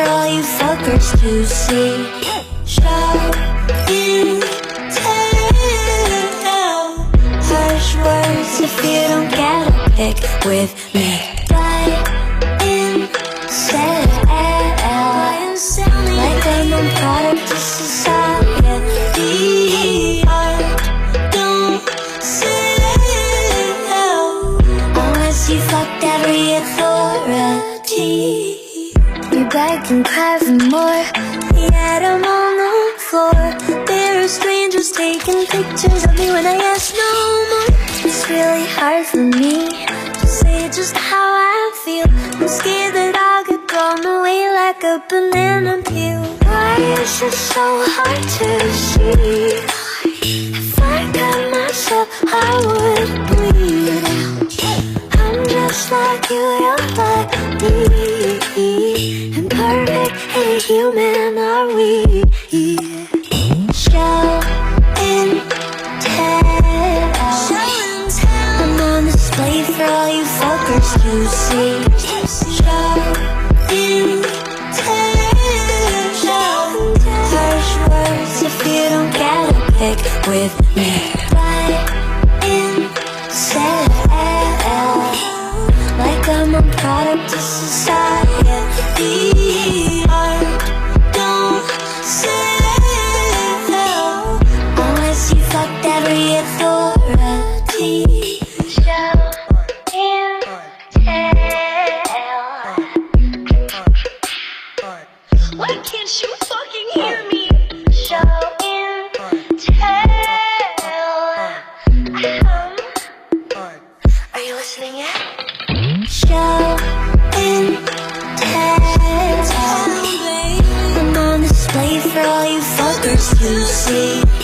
for all you fuckers to see. Show and tell. Harsh words if you don't get a pick with me. But instead, like I'm a product of society. Art don't sell unless you fucked every authority. You beg and cry for more, yet I'm on the floor. There are strangers taking pictures of me when I ask no more. It's really hard for me to say just how I feel. I'm scared that I'll get blown away like a banana peel. Why is it so hard to see? If I got myself, I would bleed out. I'm just like you, you're like me. Imperfect and human are we. Show and tell. I'm on display for all you fuckers to see. Show and tell. Harsh words if you don't get a pick with me. But instead, like I'm a product of society. Art don't sell unless you fucked every authority. Show and tell. Why can't you fucking hear me? Show and tell. Are you listening yet? Show and tell. I'm on display for all you fuckers to see.